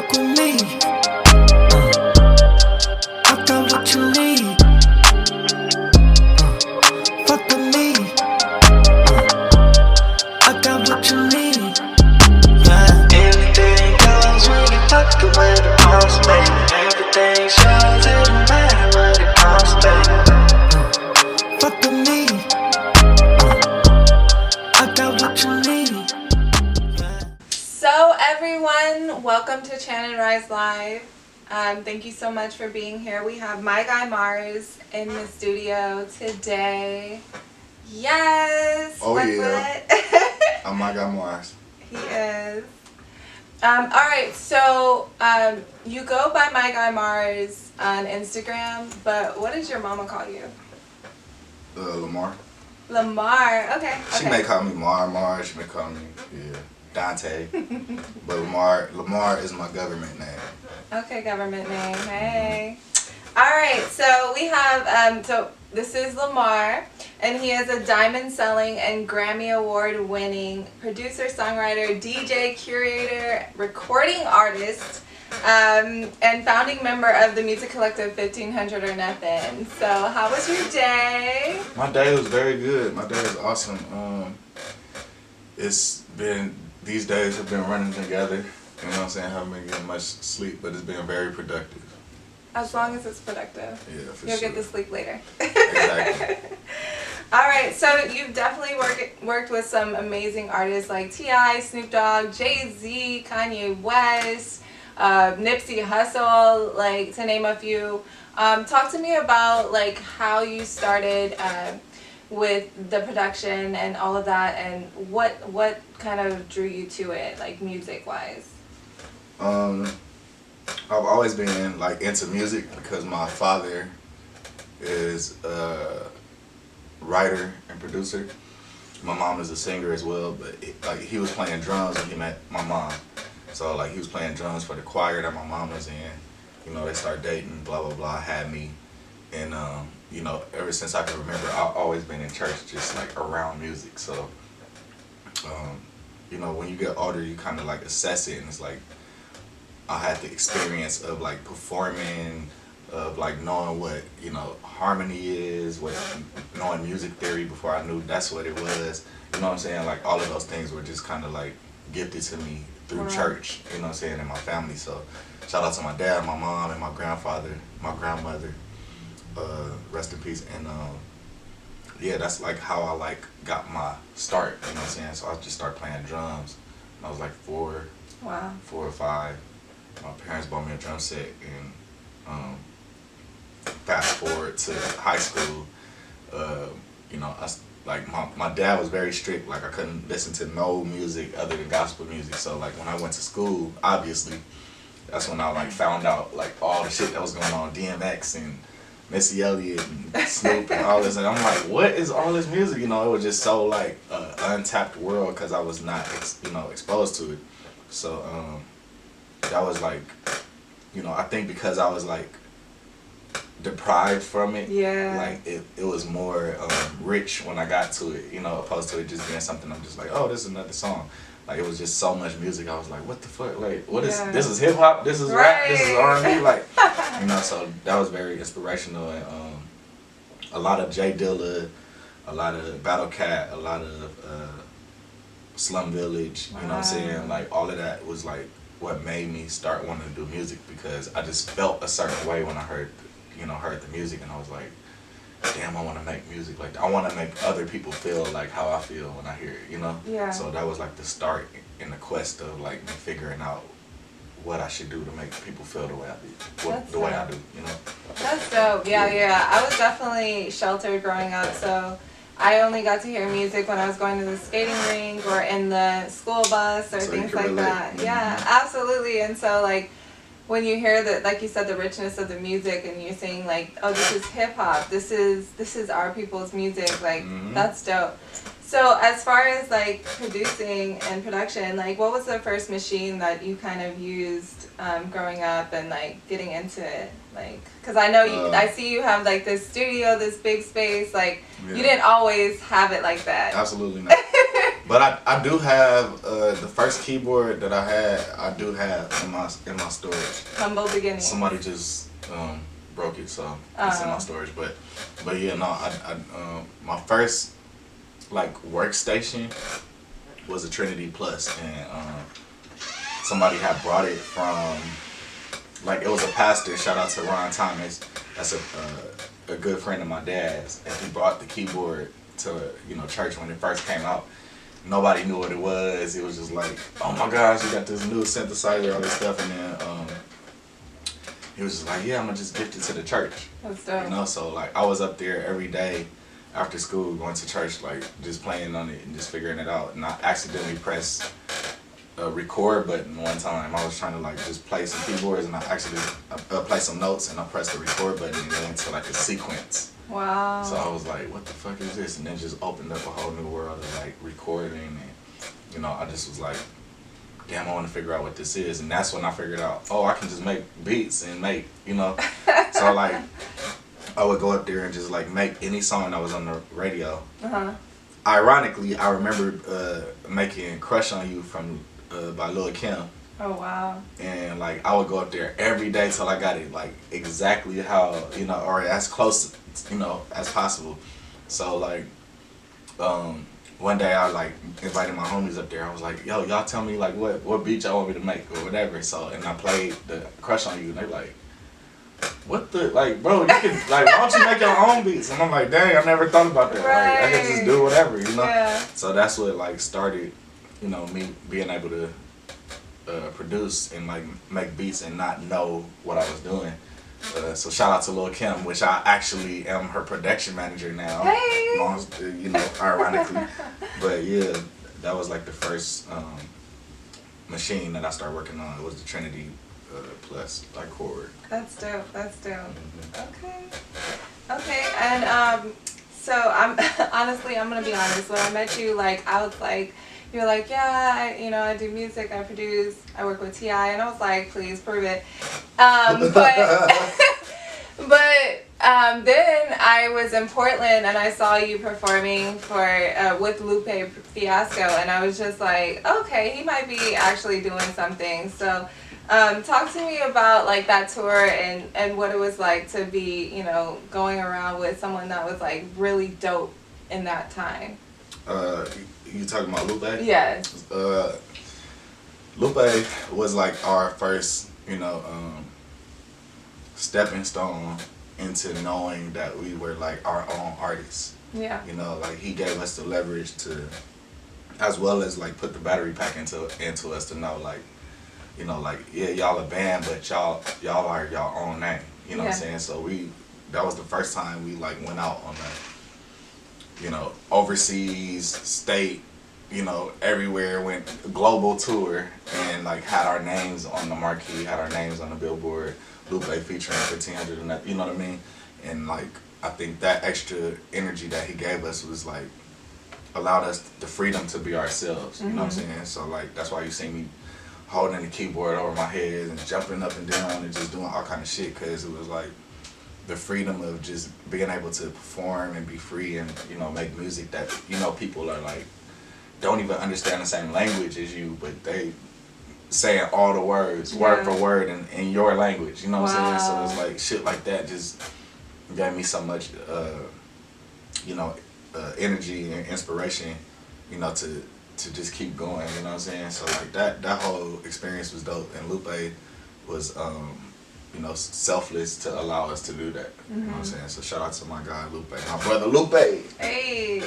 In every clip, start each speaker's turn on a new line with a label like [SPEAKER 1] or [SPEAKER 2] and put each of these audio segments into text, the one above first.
[SPEAKER 1] fuck with me. I got what you need. Fuck with me. I got what you need. Yeah. Everything goes when you fuck the way the boss, baby. Everything shows, it don't matter what it costs, baby. Fuck with me. I got what you need.
[SPEAKER 2] So everyone, welcome to Shannon Rise Live. Thank you so much for being here. We have my guy Mars in the studio today. Yes.
[SPEAKER 3] Oh yeah. I'm my guy Mars.
[SPEAKER 2] He is. All right. So you go by my guy Mars on Instagram, but what does your mama call you?
[SPEAKER 3] Lamar.
[SPEAKER 2] Lamar. Okay.
[SPEAKER 3] She may call me Mar. She may call me Dante. But Lamar is my government name.
[SPEAKER 2] Okay, government name. Hey. All right, so we have, so this is Lamar, and he is a diamond-selling and Grammy Award-winning producer, songwriter, DJ, curator, recording artist, and founding member of the music collective 1500 or Nothing. So how was your day?
[SPEAKER 3] My day was very good. My day was awesome. These days have been running together. You know what I'm saying? I haven't been getting much sleep, but it's been very productive.
[SPEAKER 2] As long as it's productive.
[SPEAKER 3] Yeah, for
[SPEAKER 2] You'll
[SPEAKER 3] sure.
[SPEAKER 2] get the sleep later.
[SPEAKER 3] Exactly.
[SPEAKER 2] All right, so you've definitely worked with some amazing artists like T.I., Snoop Dogg, Jay-Z, Kanye West, Nipsey Hussle, like to name a few. Talk to me about like how you started with the production and all of that, and what kind of drew you to it, like music-wise?
[SPEAKER 3] I've always been like into music because my father is a writer and producer. My mom is a singer as well, but he was playing drums when he met my mom. So like he was playing drums for the choir that my mom was in. You know, they started dating, blah blah blah, had me, and you know, ever since I can remember, I've always been in church, just like around music. So you know, when you get older, you kind of like assess it, and it's like I had the experience of like performing, of like knowing what, you know, harmony is, knowing music theory before I knew that's what it was. You know what I'm saying? Like all of those things were just kind of like gifted to me through church, you know what I'm saying, and my family. So shout out to my dad, my mom, and my grandfather, my grandmother, rest in peace. And yeah, that's like how I like got my start, you know what I'm saying? So I just started playing drums when I was like 4 or 5. My parents bought me a drum set, and fast forward to high school, you know, my dad was very strict. Like I couldn't listen to no music other than gospel music. So like when I went to school, obviously, that's when I like found out like all the shit that was going on, DMX and Missy Elliott and Snoop and all this, and I'm like, what is all this music? You know, it was just so like untapped world because I was not exposed to it. So that was like, you know, I think because I was like deprived from it, like it was more rich when I got to it, you know, opposed to it just being something I'm just like, oh, this is another song. Like it was just so much music. I was like, what the fuck? Like what is this? Is hip hop? This is rap? This is R&B? Like, you know. So that was very inspirational, and a lot of J Dilla, a lot of Battle Cat, a lot of Slum Village. You know what I'm saying? Like all of that was like what made me start wanting to do music, because I just felt a certain way when I heard the music, and I was like, damn, I want to make music like that. I want to make other people feel like how I feel when I hear it, you know?
[SPEAKER 2] Yeah.
[SPEAKER 3] So that was like the start in the quest of like me figuring out what I should do to make people feel the way I do, you know?
[SPEAKER 2] That's dope. Yeah. I was definitely sheltered growing up, so I only got to hear music when I was going to the skating rink or in the school bus or things like that. Mm-hmm. Yeah, absolutely. And so like when you hear that, like you said, the richness of the music, and you're saying like, oh, this is hip hop, this is our people's music, like that's dope. So as far as like producing and production, like what was the first machine that you kind of used growing up and like getting into it? Like, cause I know I see you have like this studio, this big space. Like you didn't always have it like that.
[SPEAKER 3] Absolutely not. But I do have the first keyboard that I had. I do have in my storage.
[SPEAKER 2] Humble beginning.
[SPEAKER 3] Somebody just broke it, so it's in my storage. But yeah, no, my first like workstation was a Trinity Plus, and somebody had brought it from, like, it was a pastor. Shout out to Ron Thomas. That's a good friend of my dad's, and he brought the keyboard to church when it first came out. Nobody knew what it was. It was just like, oh my gosh, you got this new synthesizer, all this stuff, and then he was just like, yeah, I'm gonna just gift it to the church.
[SPEAKER 2] That's dope.
[SPEAKER 3] So like I was up there every day after school going to church, like just playing on it and just figuring it out. And I accidentally pressed a record button one time. I was trying to like just play some keyboards, and I actually play some notes, and I pressed the record button and it went into like a sequence.
[SPEAKER 2] Wow.
[SPEAKER 3] So I was like, what the fuck is this? And then just opened up a whole new world of like recording, and I just was like, damn, I want to figure out what this is. And that's when I figured out, oh, I can just make beats and make, So like I would go up there and just like make any song that was on the radio. Ironically, I remember making Crush on You from by Lil Kim.
[SPEAKER 2] Oh wow.
[SPEAKER 3] And like I would go up there every day till I got it like exactly how, or as close, as possible. So like one day I like invited my homies up there. I was like, yo, y'all tell me like what beat y'all want me to make or whatever. So, and I played the Crush on You, and they like, what the, like, bro, you can, like, why don't you make your own beats? And I'm like, dang, I never thought about that.
[SPEAKER 2] Right.
[SPEAKER 3] Like, I can just do whatever,
[SPEAKER 2] Yeah.
[SPEAKER 3] So that's what like started, me being able to produce and like make beats and not know what I was doing. So shout out to Lil Kim, which I actually am her production manager now.
[SPEAKER 2] Hey.
[SPEAKER 3] Ironically. But yeah, that was like the first machine that I started working on. It was the Trinity Plus, like chord.
[SPEAKER 2] That's dope. That's dope.
[SPEAKER 3] Mm-hmm.
[SPEAKER 2] Okay. And so I'm honestly, I'm gonna be honest. When I met you, like I was like, you were like, yeah, I do music, I produce, I work with T.I., and I was like, please prove it. Then I was in Portland and I saw you performing with Lupe Fiasco, and I was just like, okay, he might be actually doing something. So talk to me about like that tour and what it was like to be, going around with someone that was like really dope in that time.
[SPEAKER 3] You talking about Lupe?
[SPEAKER 2] Yes.
[SPEAKER 3] Lupe was like our first, stepping stone into knowing that we were like our own artists.
[SPEAKER 2] Yeah.
[SPEAKER 3] Like he gave us the leverage to, as well as like put the battery pack into us to know like, like, yeah, y'all a band, but y'all are y'all own name. You know what I'm saying? So that was the first time we like went out on a, overseas, state, everywhere, went global tour, and like had our names on the marquee, had our names on the billboard, Lupe featuring 1500 and that, you know what I mean? And like, I think that extra energy that he gave us was like, allowed us the freedom to be ourselves, you know what I'm saying? So like, that's why you see me holding the keyboard over my head and jumping up and down and just doing all kind of shit, because it was like the freedom of just being able to perform and be free and, make music that, people are like, don't even understand the same language as you, but they saying all the words, word for word in your language, you know what I'm saying? So it's like shit like that just gave me so much, energy and inspiration, to just keep going, you know what I'm saying? So like that whole experience was dope, and Lupe was, selfless to allow us to do that. You know what I'm saying? So shout out to my guy Lupe, my brother Lupe.
[SPEAKER 2] Hey.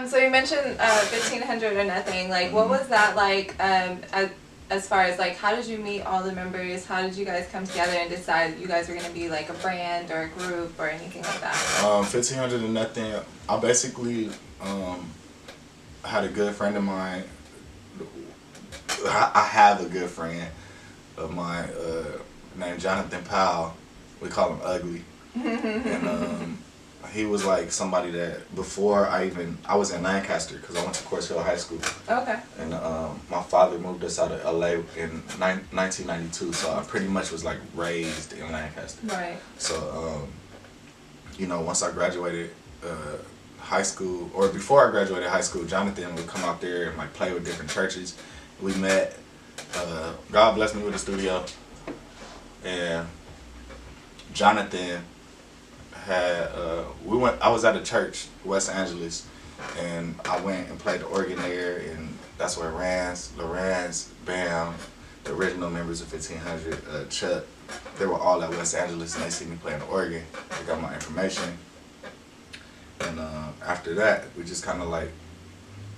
[SPEAKER 2] So you mentioned 1500 or Nothing. Like, what was that like? As far as like, how did you meet all the members? How did you guys come together and decide you guys were gonna be like a brand or a group or anything like that?
[SPEAKER 3] 1500 and Nothing. I basically had a good friend of mine. I have a good friend of mine named Jonathan Powell. We call him Ugly. And he was like somebody that before I was in Lancaster because I went to Coors Hill High School. Okay. And my father moved us out of LA in 1992, so I pretty much was like raised in Lancaster.
[SPEAKER 2] Right.
[SPEAKER 3] So once I graduated high school, or before I graduated high school, Jonathan would come out there and like play with different churches. We met. God blessed me with a studio, and Jonathan had I was at a church, West Angeles, and I went and played the organ there, and that's where Lorenz, Bam, the original members of 1500, Chuck, they were all at West Angeles, and they see me playing the organ. They got my information, and after that, we just kind of like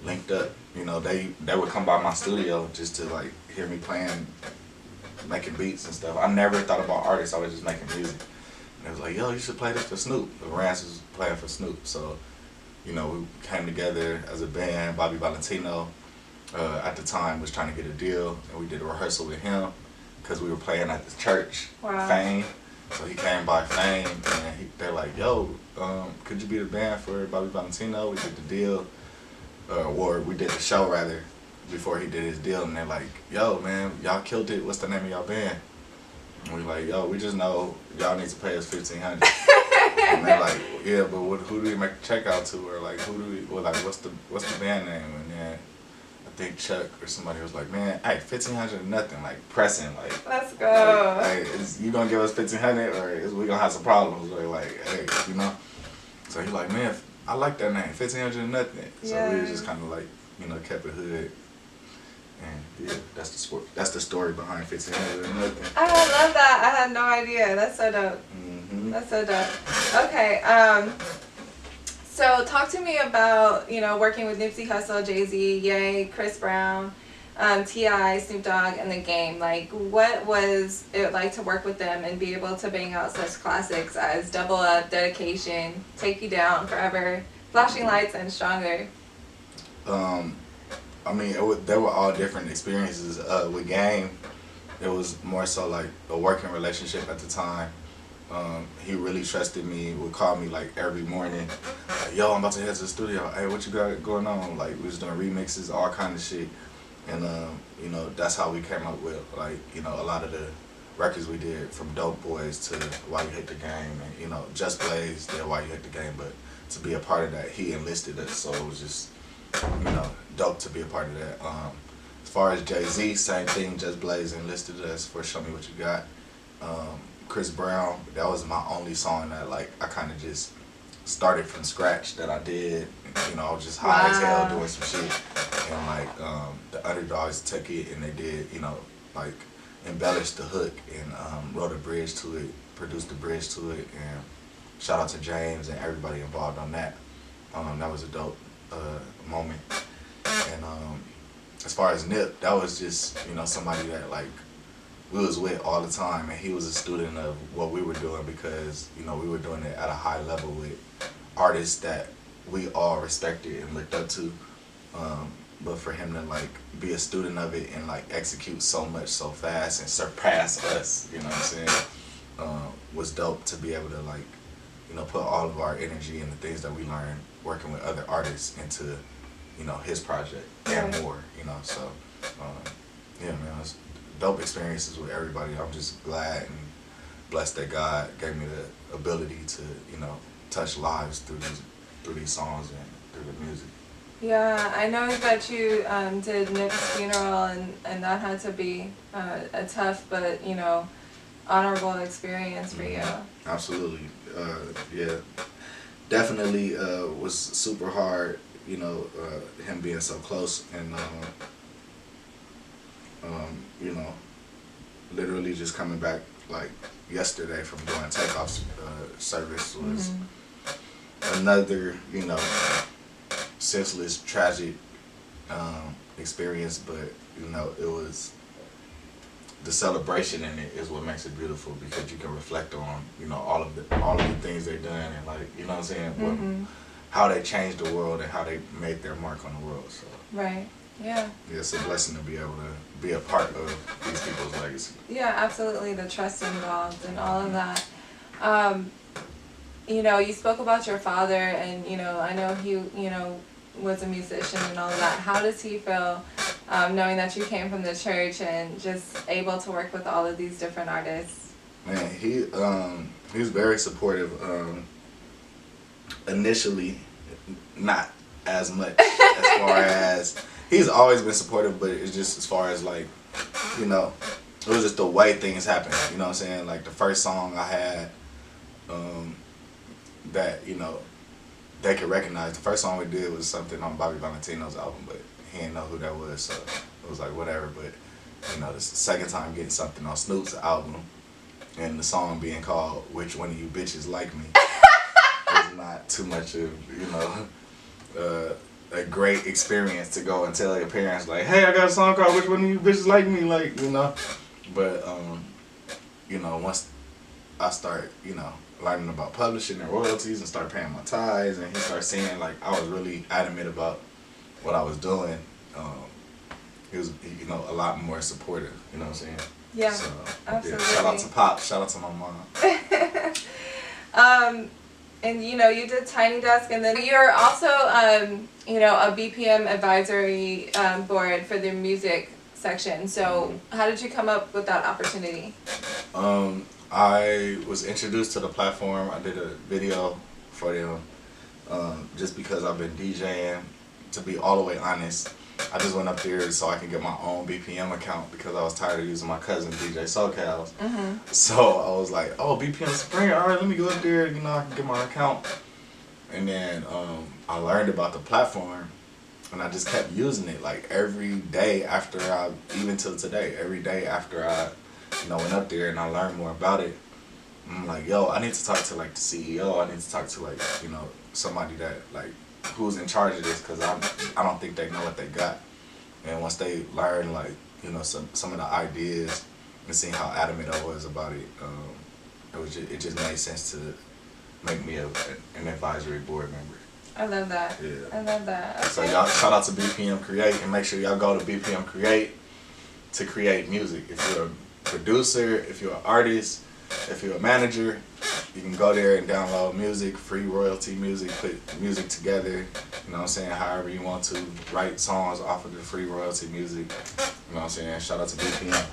[SPEAKER 3] linked up. You know, they would come by my studio just to like hear me playing, making beats and stuff. I never thought about artists. I was just making music. And they was like, yo, you should play this for Snoop. Lorenz was playing for Snoop, so you know, we came together as a band. Bobby Valentino, at the time, was trying to get a deal, and we did a rehearsal with him because we were playing at the church, Fame. So he came by Fame, and they're like, yo, could you be the band for Bobby Valentino? We did the deal, or we did the show, rather, before he did his deal, and they're like, yo, man, y'all killed it. What's the name of y'all band? And we're like, yo, we just know y'all need to pay us $1,500. And they're like, yeah, but who do we make the check out to? Or like, what's the band name? And then I think Chuck or somebody was like, man, hey, $1,500 nothing, like pressing, like.
[SPEAKER 2] Let's go.
[SPEAKER 3] Like, hey, you gonna give us $1,500 or we gonna have some problems? Or like, hey, you know. So he's like, man, I like that name, $1,500 nothing. So we just kind of like, you know, kept it hood. And yeah, that's the story behind $1,500 nothing.
[SPEAKER 2] I love that. I had no idea. That's so dope.
[SPEAKER 3] Mm-hmm.
[SPEAKER 2] That's so dope. Okay. So talk to me about, you know, working with Nipsey Hussle, Jay-Z, Ye, Chris Brown, T.I., Snoop Dogg, and The Game. Like, what was it like to work with them and be able to bang out such classics as Double Up, Dedication, Take You Down, Forever, Flashing Lights, and Stronger?
[SPEAKER 3] I mean, they were all different experiences. With Game, it was more so like a working relationship at the time. He really trusted me, would call me like every morning, like, yo, I'm about to head to the studio. Hey, what you got going on? Like, we was doing remixes, all kind of shit. And, you know, that's how we came up with, like, you know, a lot of the records we did, from Dope Boys to Why You Hate the Game, and, you know, Just Blaze did Why You Hate the Game, but to be a part of that, he enlisted us, so it was just, you know, dope to be a part of that. As far as Jay-Z, same thing, Just Blaze enlisted us for Show Me What You Got. Chris Brown, that was my only song that like I kind of just started from scratch that I did. You know, I was just high as hell doing some shit, and like the Underdogs took it and they did, you know, like embellished the hook and wrote a bridge to it, produced a bridge to it, and shout out to James and everybody involved on that. That was a dope moment. And as far as Nip, that was just, you know, somebody that like we was with all the time, and he was a student of what we were doing because, you know, we were doing it at a high level with artists that we all respected and looked up to. But for him to like be a student of it and like execute so much so fast and surpass us, you know what I'm saying, was dope to be able to like, you know, put all of our energy and the things that we learned working with other artists into, you know, his project and more, you know. So yeah, man, it was dope experiences with everybody. I'm just glad and blessed that God gave me the ability to, you know, touch lives through these songs and through the music.
[SPEAKER 2] Yeah, I know that you did Nip's funeral, and that had to be a tough but, you know, honorable experience for you.
[SPEAKER 3] Absolutely. Yeah, definitely was super hard, you know, him being so close, and you know, literally just coming back like yesterday from doing takeoff service was another, you know, senseless, tragic experience, but you know, it was the celebration in it is what makes it beautiful, because you can reflect on, you know, all of the things they've done, and like, you know what I'm saying, how they changed the world and how they made their mark on the world. So
[SPEAKER 2] right. Yeah.
[SPEAKER 3] Yeah, it's a blessing to be able to be a part of these people's legacy.
[SPEAKER 2] Yeah, absolutely. The trust involved and all of that. You know, you spoke about your father, and, you know, I know he, you know, was a musician and all of that. How does he feel knowing that you came from the church and just able to work with all of these different artists?
[SPEAKER 3] Man, he was very supportive. Initially, not as much as far as he's always been supportive, but it's just as far as like, you know, it was just the way things happen. You know what I'm saying? Like the first song I had, that, you know, they could recognize. The first song we did was something on Bobby Valentino's album, but he didn't know who that was, so it was like whatever. But you know, this is the second time getting something on Snoop's album, and the song being called "Which One of You Bitches Like Me" was not too much of, you know, a great experience to go and tell your parents like, "Hey, I got a song called "Which One of You Bitches Like Me," like, you know. But you know, once I start, you know, learning about publishing and royalties and start paying my tithes, and he started seeing like I was really adamant about what I was doing, he was, you know, a lot more supportive. You know what I'm saying?
[SPEAKER 2] Yeah,
[SPEAKER 3] so,
[SPEAKER 2] absolutely.
[SPEAKER 3] Yeah, shout out to Pop. Shout out to my mom.
[SPEAKER 2] And you know, you did Tiny Desk, and then you're also, you know, a BPM advisory board for the music section. So, how did you come up with that opportunity?
[SPEAKER 3] I was introduced to the platform. I did a video for them, just because I've been DJing. To be all the way honest, I just went up there so I could get my own BPM account because I was tired of using my cousin DJ SoCal's. So I was like, oh, BPM Spring, all right, let me go up there, you know, I can get my account. And then I learned about the platform, and I just kept using it like every day after even till today, every day after I, you know, went up there and I learned more about it. I'm like, yo, I need to talk to like the CEO. I need to talk to like, you know, somebody that like who's in charge of this, because I don't think they know what they got. And once they learn like, you know, some of the ideas and seeing how adamant I was about it, it just made sense to make me an advisory board member.
[SPEAKER 2] I love that.
[SPEAKER 3] Yeah.
[SPEAKER 2] I love that. Okay.
[SPEAKER 3] So y'all shout out to BPM Create, and make sure y'all go to BPM Create to create music. If you're a producer, if you're an artist, if you're a manager, you can go there and download music, free royalty music, put music together, you know what I'm saying, however you want to, write songs off of the free royalty music, you know what I'm saying, shout out to BPM.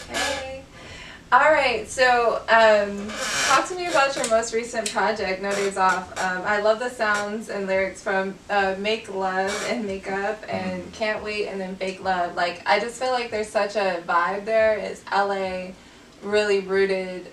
[SPEAKER 2] Hey. Alright, so talk to me about your most recent project, No Days Off. I love the sounds and lyrics from Make Love and Makeup and Can't Wait and then Fake Love. Like, I just feel like there's such a vibe there. It's LA, really rooted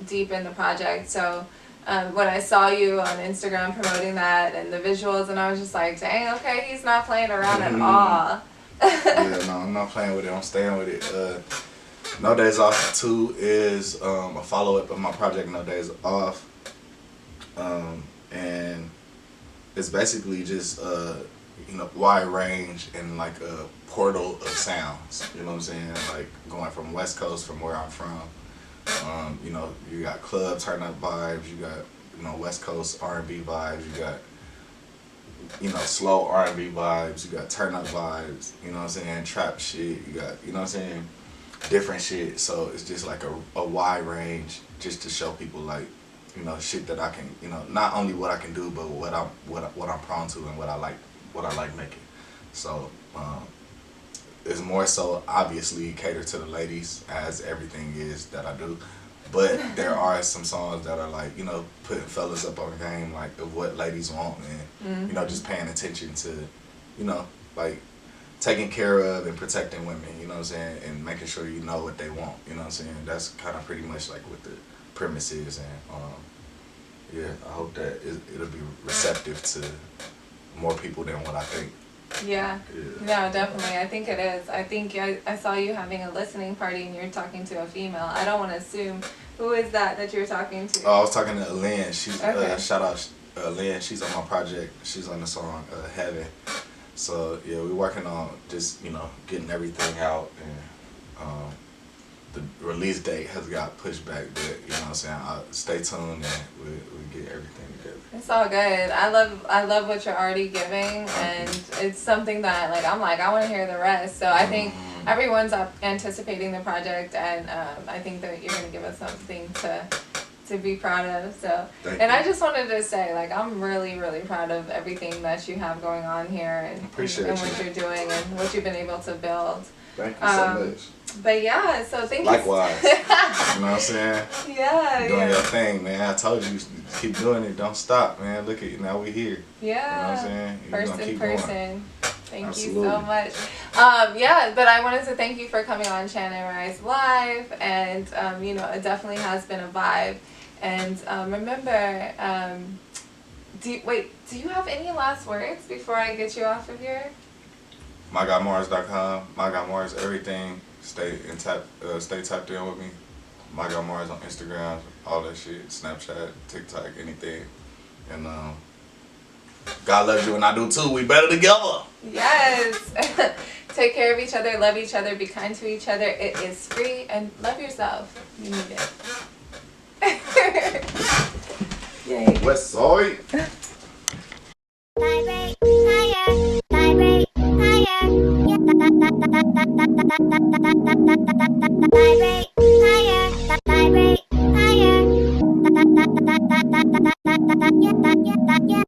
[SPEAKER 2] deep in the project. So when I saw you on Instagram promoting that and the visuals, and I was just like, dang, okay, he's not playing around at all.
[SPEAKER 3] Yeah, no, I'm not playing with it. I'm staying with it. No Days Off 2 is a follow-up of my project No Days Off. And it's basically just you know, wide range and like a portal of sounds, you know what I'm saying, like going from West Coast, from where I'm from, you know, you got club turn up vibes, you got, you know, West Coast R&B vibes, you got, you know, slow R&B vibes, you got turn up vibes, you know what I'm saying, trap shit, you got, you know what I'm saying, different shit. So it's just like a wide range, just to show people like, you know, shit that I can, you know, not only what I can do, but what I'm prone to and what I like making. So it's more so obviously catered to the ladies, as everything is that I do. But there are some songs that are like, you know, putting fellas up on game, like of what ladies want, and you know, just paying attention to, you know, like taking care of and protecting women, you know what I'm saying, and making sure you know what they want, you know what I'm saying. That's kind of pretty much like what the premise is, and yeah, I hope that it'll be receptive to more people than what I think.
[SPEAKER 2] Yeah. No, definitely. I think it is. I think I saw you having a listening party and you're talking to a female. I don't want to assume. Who is that you're talking to?
[SPEAKER 3] Oh, I was talking to Lynn. She's
[SPEAKER 2] okay.
[SPEAKER 3] Shout out Lynn. She's on my project. She's on the song Heaven. So yeah, we're working on just, you know, getting everything out, and the release date has got pushed back, but you know what I'm saying, stay tuned and we'll get everything together.
[SPEAKER 2] It's all good. I love what you're already giving, and it's something that like I'm like, I want to hear the rest. So I think everyone's anticipating the project, and I think that you're gonna give us something to be proud of. So, and I just wanted to say, like, I'm really, really proud of everything that you have going on here, and what you're doing and what you've been able to build.
[SPEAKER 4] Thank you so much.
[SPEAKER 2] But yeah, so thank
[SPEAKER 3] Likewise.
[SPEAKER 2] you.
[SPEAKER 3] You know what I'm saying?
[SPEAKER 2] Yeah,
[SPEAKER 3] Doing
[SPEAKER 2] yeah.
[SPEAKER 3] your thing, man. I told you, keep doing it. Don't stop, man. Look at now we here.
[SPEAKER 2] Yeah.
[SPEAKER 3] You know what I'm saying? You're
[SPEAKER 2] First
[SPEAKER 3] gonna
[SPEAKER 2] in
[SPEAKER 3] keep
[SPEAKER 2] person.
[SPEAKER 3] going.
[SPEAKER 2] Thank
[SPEAKER 4] Absolutely.
[SPEAKER 2] you so much. Yeah, but I wanted to thank you for coming on Shannon Rise Live, and you know, it definitely has been a vibe. And remember, do you have any last words before I get you off of here?
[SPEAKER 3] MyGuyMars.com, MyGuyMars everything. Stay tapped in with me. MyGuyMars on Instagram, all that shit, Snapchat, TikTok, anything. And God loves you and I do too. We better together.
[SPEAKER 2] Yes. Take care of each other, love each other, be kind to each other. It is free, and love yourself. You need it. Yay.
[SPEAKER 4] West Side.
[SPEAKER 5] Vibrate higher, vibrate higher. Yeah, vibrate higher, vibrate higher. Yeah, yeah, yeah.